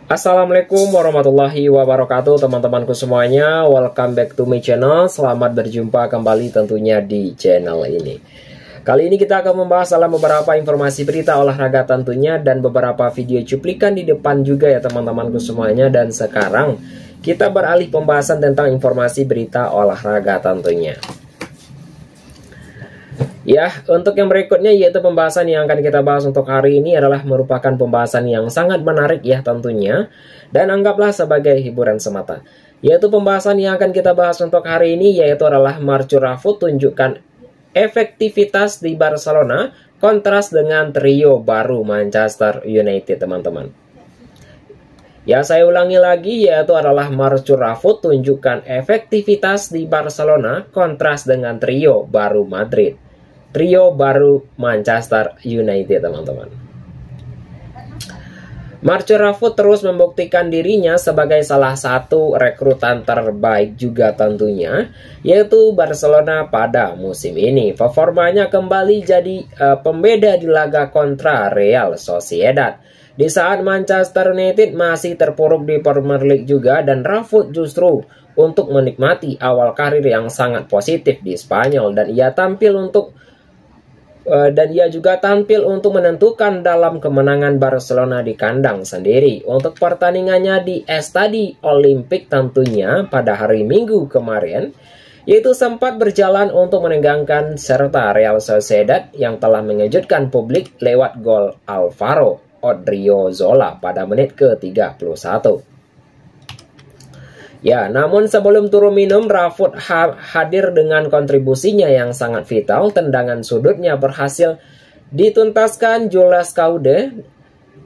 Assalamualaikum warahmatullahi wabarakatuh teman-temanku semuanya. Welcome back to my channel. Selamat berjumpa kembali tentunya di channel ini. Kali ini kita akan membahas dalam beberapa informasi berita olahraga tentunya, dan beberapa video cuplikan di depan juga ya teman-temanku semuanya. Dan sekarang kita beralih pembahasan tentang informasi berita olahraga tentunya. Ya, untuk yang berikutnya yaitu pembahasan yang akan kita bahas untuk hari ini adalah merupakan pembahasan yang sangat menarik ya tentunya, dan anggaplah sebagai hiburan semata. Yaitu pembahasan yang akan kita bahas untuk hari ini yaitu adalah Marcus Rashford tunjukkan efektivitas di Barcelona kontras dengan trio baru Manchester United teman-teman. Ya, saya ulangi lagi, yaitu adalah Marcus Rashford tunjukkan efektivitas di Barcelona kontras dengan trio baru Madrid. Trio baru Manchester United teman-teman. Marcus Rashford terus membuktikan dirinya sebagai salah satu rekrutan terbaik juga tentunya, yaitu Barcelona pada musim ini. Performanya kembali jadi pembeda di laga kontra Real Sociedad. Di saat Manchester United masih terpuruk di Premier League juga, dan Rashford justru untuk menikmati awal karir yang sangat positif di Spanyol, dan ia juga tampil untuk menentukan dalam kemenangan Barcelona di kandang sendiri. Untuk pertandingannya di Estadi Olimpik tentunya pada hari Minggu kemarin, yaitu sempat berjalan untuk menegangkan serta Real Sociedad yang telah mengejutkan publik lewat gol Alvaro Odriozola pada menit ke-31. Ya, namun sebelum turun minum, Rashford hadir dengan kontribusinya yang sangat vital. Tendangan sudutnya berhasil dituntaskan Jules Koundé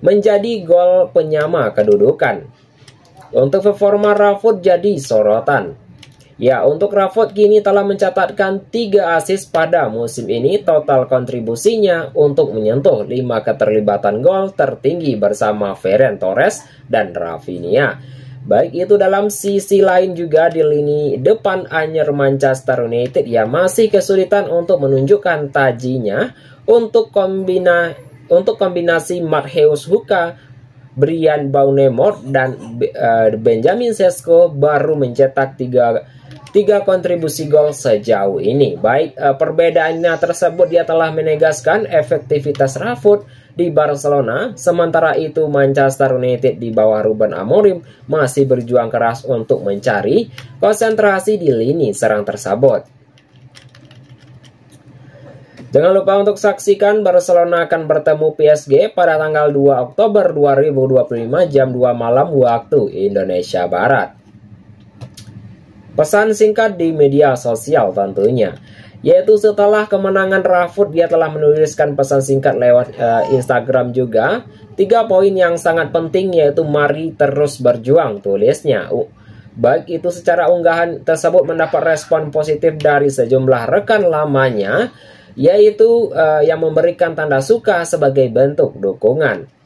menjadi gol penyama kedudukan. Untuk performa Rashford jadi sorotan. Ya, untuk Rashford kini telah mencatatkan 3 assist pada musim ini. Total kontribusinya untuk menyentuh 5 keterlibatan gol tertinggi bersama Ferran Torres dan Rafinha. Baik itu dalam sisi lain juga di lini depan anyer Manchester United yang masih kesulitan untuk menunjukkan tajinya untuk kombinasi Mateusz Huka, Bryan Mbeumo dan Benjamin Sesko baru mencetak 3 kontribusi gol sejauh ini. Baik, perbedaannya tersebut dia telah menegaskan efektivitas Rashford di Barcelona, sementara itu Manchester United di bawah Ruben Amorim masih berjuang keras untuk mencari konsentrasi di lini serang tersebut. Jangan lupa untuk saksikan Barcelona akan bertemu PSG pada tanggal 2 Oktober 2025 jam 2 malam waktu Indonesia Barat. Pesan singkat di media sosial tentunya, yaitu setelah kemenangan Rashford dia telah menuliskan pesan singkat lewat Instagram juga. 3 poin yang sangat penting yaitu mari terus berjuang, tulisnya. Baik itu secara unggahan tersebut mendapat respon positif dari sejumlah rekan lamanya, yaitu yang memberikan tanda suka sebagai bentuk dukungan.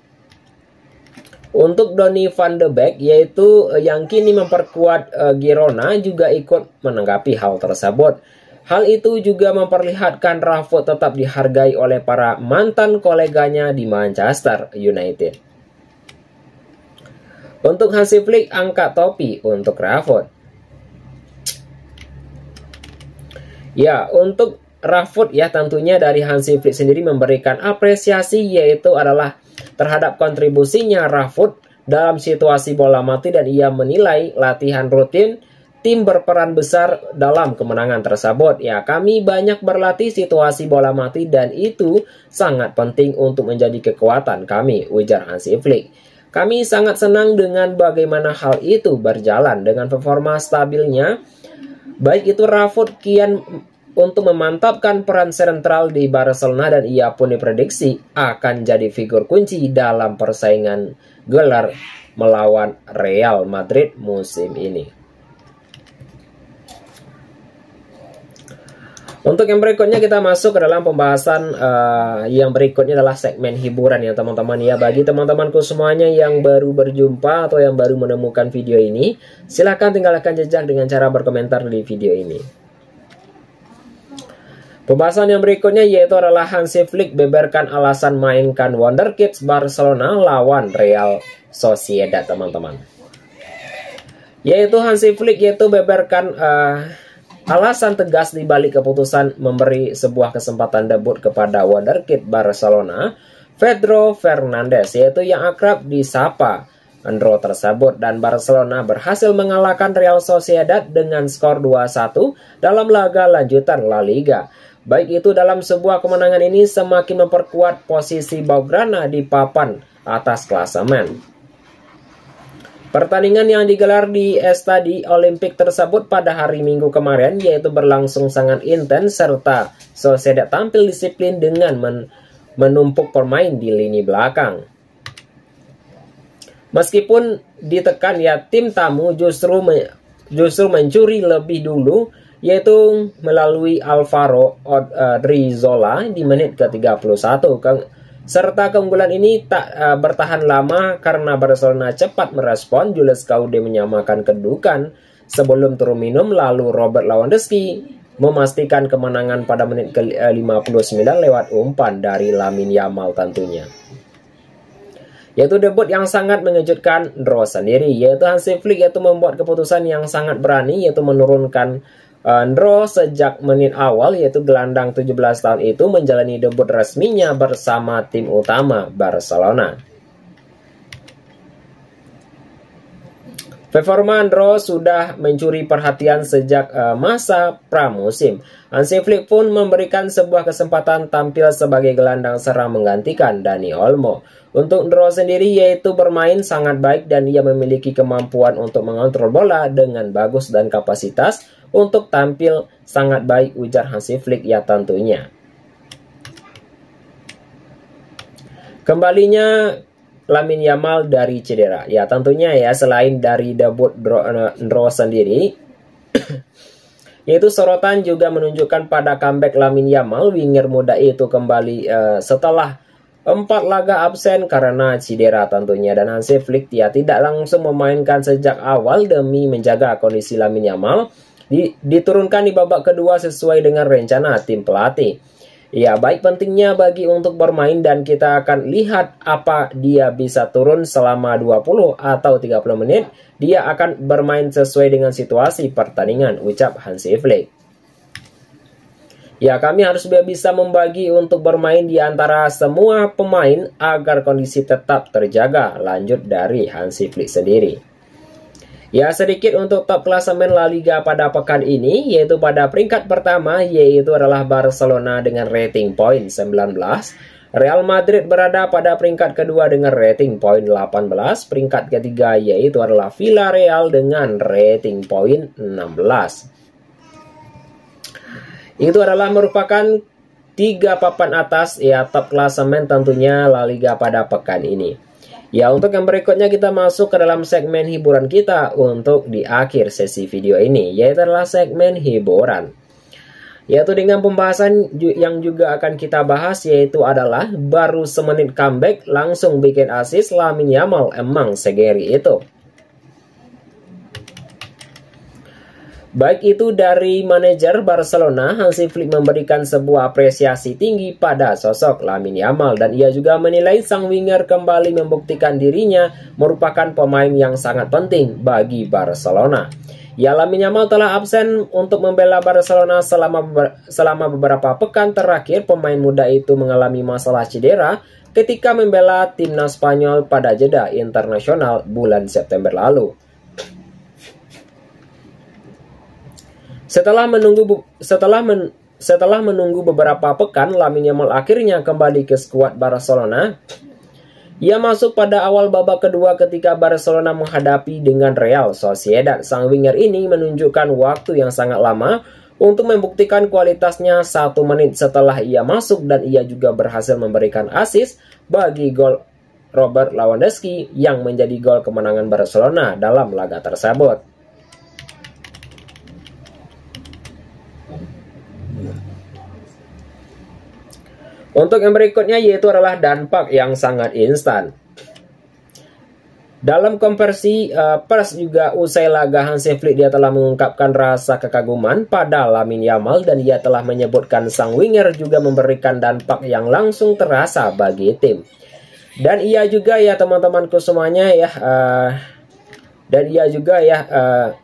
Untuk Donny van de Beek, yaitu yang kini memperkuat Girona, juga ikut menanggapi hal tersebut. Hal itu juga memperlihatkan Rashford tetap dihargai oleh para mantan koleganya di Manchester United. Untuk Hansi Flick angkat topi untuk Rashford. Ya, untuk Rashford ya tentunya dari Hansi Flick sendiri memberikan apresiasi, yaitu adalah terhadap kontribusinya Rashford dalam situasi bola mati, dan ia menilai latihan rutin tim berperan besar dalam kemenangan tersebut. Ya, kami banyak berlatih situasi bola mati dan itu sangat penting untuk menjadi kekuatan kami, ujar Hansi Flick. Kami sangat senang dengan bagaimana hal itu berjalan dengan performa stabilnya. Baik itu Rashford kian untuk memantapkan peran sentral di Barcelona, dan ia pun diprediksi akan jadi figur kunci dalam persaingan gelar melawan Real Madrid musim ini. Untuk yang berikutnya kita masuk ke dalam pembahasan yang berikutnya adalah segmen hiburan ya teman-teman ya. Bagi teman-temanku semuanya yang baru berjumpa atau yang baru menemukan video ini, silahkan tinggalkan jejak dengan cara berkomentar di video ini. Pembahasan yang berikutnya yaitu adalah Hansi Flick beberkan alasan mainkan Wonderkids Barcelona lawan Real Sociedad, teman-teman. Yaitu Hansi Flick beberkan alasan tegas di balik keputusan memberi sebuah kesempatan debut kepada wonderkid Barcelona, Pedro Fernandes, yaitu yang akrab disapa Andro tersebut, dan Barcelona berhasil mengalahkan Real Sociedad dengan skor 2-1 dalam laga lanjutan La Liga. Baik itu dalam sebuah kemenangan ini semakin memperkuat posisi Blaugrana di papan atas klasemen. Pertandingan yang digelar di Estadi Olimpik tersebut pada hari Minggu kemarin yaitu berlangsung sangat intens serta Sociedad tampil disiplin dengan menumpuk pemain di lini belakang. Meskipun ditekan tim tamu justru mencuri lebih dulu yaitu melalui Alvaro Odriozola di menit ke-31. Serta keunggulan ini tak bertahan lama karena Barcelona cepat merespon. Jules Koundé menyamakan kedudukan sebelum turun minum, lalu Robert Lewandowski memastikan kemenangan pada menit ke-59 lewat umpan dari Lamine Yamal tentunya. Yaitu debut yang sangat mengejutkan Andro sendiri, yaitu Hansi Flick membuat keputusan yang sangat berani, yaitu menurunkan Andro sejak menit awal, yaitu gelandang 17 tahun itu menjalani debut resminya bersama tim utama Barcelona. Performa Andro sudah mencuri perhatian sejak masa pramusim. Hansi Flick pun memberikan sebuah kesempatan tampil sebagai gelandang serang menggantikan Dani Olmo. Untuk Andro sendiri yaitu bermain sangat baik dan ia memiliki kemampuan untuk mengontrol bola dengan bagus dan kapasitas untuk tampil sangat baik, ujar Hansi Flick tentunya. Kembalinya Lamine Yamal dari cedera. Tentunya selain dari debut Andro sendiri yaitu sorotan juga menunjukkan pada comeback Lamine Yamal. Winger muda itu kembali setelah 4 laga absen karena cedera tentunya, dan Hansi Flick tidak langsung memainkan sejak awal demi menjaga kondisi Lamine Yamal. Diturunkan di babak kedua sesuai dengan rencana tim pelatih. Baik pentingnya bagi untuk bermain dan kita akan lihat apa dia bisa turun selama 20 atau 30 menit. Dia akan bermain sesuai dengan situasi pertandingan, ucap Hansi Flick. Kami harus bisa membagi untuk bermain di antara semua pemain agar kondisi tetap terjaga, lanjut dari Hansi Flick sendiri. Sedikit untuk top klasemen La Liga pada pekan ini, yaitu pada peringkat pertama yaitu adalah Barcelona dengan rating poin 19. Real Madrid berada pada peringkat kedua dengan rating poin 18. Peringkat ketiga yaitu adalah Villarreal dengan rating poin 16. Itu adalah merupakan 3 papan atas top klasemen tentunya La Liga pada pekan ini. Untuk yang berikutnya kita masuk ke dalam segmen hiburan kita untuk di akhir sesi video ini, yaitu adalah segmen hiburan. Yaitu dengan pembahasan yang juga akan kita bahas, yaitu adalah baru semenit comeback langsung bikin assist Lamine Yamal, emang segeri itu. Baik itu dari manajer Barcelona, Hansi Flick memberikan sebuah apresiasi tinggi pada sosok Lamine Yamal, dan ia juga menilai sang winger kembali membuktikan dirinya merupakan pemain yang sangat penting bagi Barcelona. Lamine Yamal telah absen untuk membela Barcelona selama beberapa pekan terakhir. Pemain muda itu mengalami masalah cedera ketika membela timnas Spanyol pada jeda internasional bulan September lalu. Setelah menunggu beberapa pekan, Lamine Yamal akhirnya kembali ke skuad Barcelona. Ia masuk pada awal babak kedua ketika Barcelona menghadapi dengan Real Sociedad. Sang winger ini menunjukkan waktu yang sangat lama untuk membuktikan kualitasnya 1 menit setelah ia masuk, dan ia juga berhasil memberikan assist bagi gol Robert Lewandowski yang menjadi gol kemenangan Barcelona dalam laga tersebut. Untuk yang berikutnya yaitu adalah dampak yang sangat instan. Dalam konversi pers juga usai laga, Hansi Flick dia telah mengungkapkan rasa kekaguman pada Lamine Yamal, dan ia telah menyebutkan sang winger juga memberikan dampak yang langsung terasa bagi tim. Dan ia juga ya teman-temanku semuanya ya, dan ia juga ya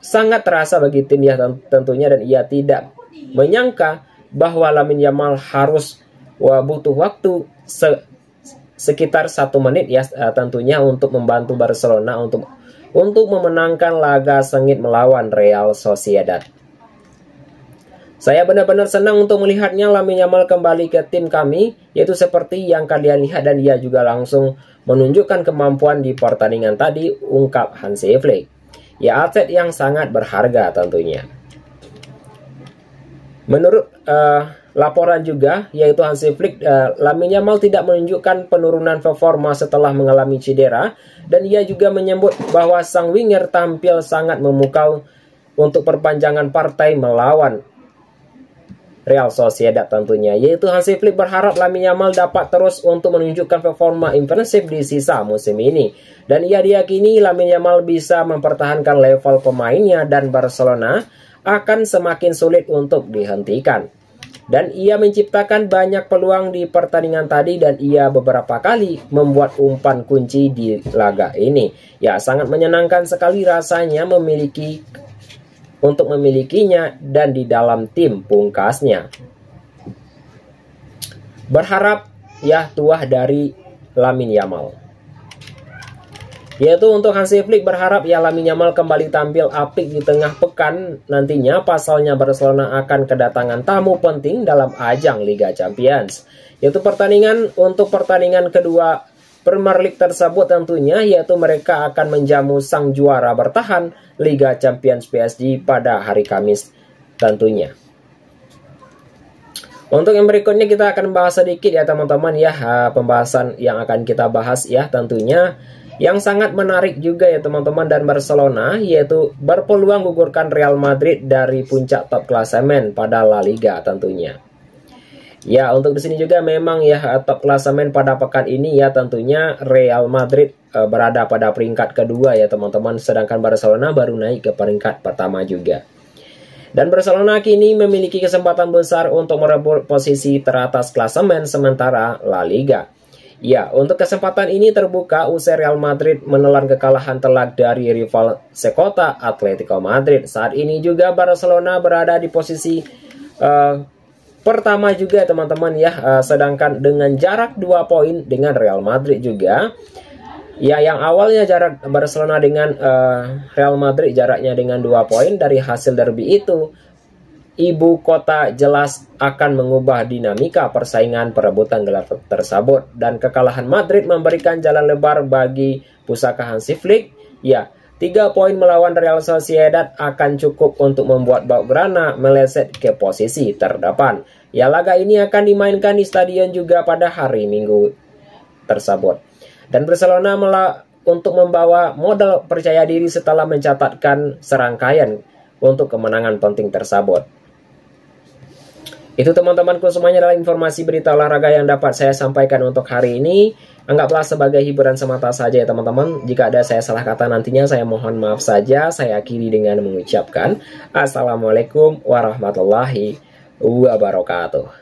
sangat terasa bagi tim ya tentunya, dan ia tidak menyangka bahwa Lamine Yamal harus butuh waktu sekitar 1 menit ya tentunya untuk membantu Barcelona untuk memenangkan laga sengit melawan Real Sociedad. Saya benar-benar senang untuk melihatnya Lamine Yamal kembali ke tim kami, yaitu seperti yang kalian lihat, dan dia juga langsung menunjukkan kemampuan di pertandingan tadi, ungkap Hansi Flick. Ya, aset yang sangat berharga tentunya. Menurut laporan juga, yaitu Hansi Flick, Lamine Yamal tidak menunjukkan penurunan performa setelah mengalami cedera, dan ia juga menyebut bahwa sang winger tampil sangat memukau untuk perpanjangan partai melawan Real Sociedad tentunya. Yaitu Hansi Flick berharap Lamine Yamal dapat terus untuk menunjukkan performa impresif di sisa musim ini, dan ia diyakini Lamine Yamal bisa mempertahankan level pemainnya dan Barcelona akan semakin sulit untuk dihentikan. Dan ia menciptakan banyak peluang di pertandingan tadi, dan ia beberapa kali membuat umpan kunci di laga ini. Ya, sangat menyenangkan sekali rasanya memilikinya dan di dalam tim pungkasnya. Berharap ya tuah dari Lamine Yamal. Yaitu untuk Hansi Flick berharap ya Lamine Yamal kembali tampil apik di tengah pekan nantinya, pasalnya Barcelona akan kedatangan tamu penting dalam ajang Liga Champions. Yaitu pertandingan kedua Premier League tersebut tentunya, yaitu mereka akan menjamu sang juara bertahan Liga Champions PSG pada hari Kamis tentunya. Untuk yang berikutnya kita akan bahas sedikit ya teman-teman ya, pembahasan yang akan kita bahas ya tentunya yang sangat menarik juga ya teman-teman, dan Barcelona yaitu berpeluang gugurkan Real Madrid dari puncak top klasemen pada La Liga tentunya. Ya, untuk di sini juga memang ya top klasemen pada pekan ini ya tentunya Real Madrid berada pada peringkat kedua ya teman-teman, sedangkan Barcelona baru naik ke peringkat pertama juga. Dan Barcelona kini memiliki kesempatan besar untuk merebut posisi teratas klasemen sementara La Liga. Ya, untuk kesempatan ini terbuka usai Real Madrid menelan kekalahan telak dari rival sekota Atletico Madrid. Saat ini juga Barcelona berada di posisi pertama juga teman-teman ya, sedangkan dengan jarak 2 poin dengan Real Madrid juga. Ya, yang awalnya jarak Barcelona dengan Real Madrid jaraknya dengan 2 poin dari hasil derby itu, ibu kota jelas akan mengubah dinamika persaingan perebutan gelar tersebut, dan kekalahan Madrid memberikan jalan lebar bagi pusaka Hansi Flick. Ya, 3 poin melawan Real Sociedad akan cukup untuk membuat Blaugrana meleset ke posisi terdepan. Ya, laga ini akan dimainkan di stadion juga pada hari Minggu tersebut. Dan Barcelona untuk membawa modal percaya diri setelah mencatatkan serangkaian untuk kemenangan penting tersebut. Itu teman-temanku semuanya adalah informasi berita olahraga yang dapat saya sampaikan untuk hari ini. Anggaplah sebagai hiburan semata saja ya teman-teman. Jika ada saya salah kata nantinya saya mohon maaf saja. Saya akhiri dengan mengucapkan Assalamualaikum warahmatullahi wabarakatuh.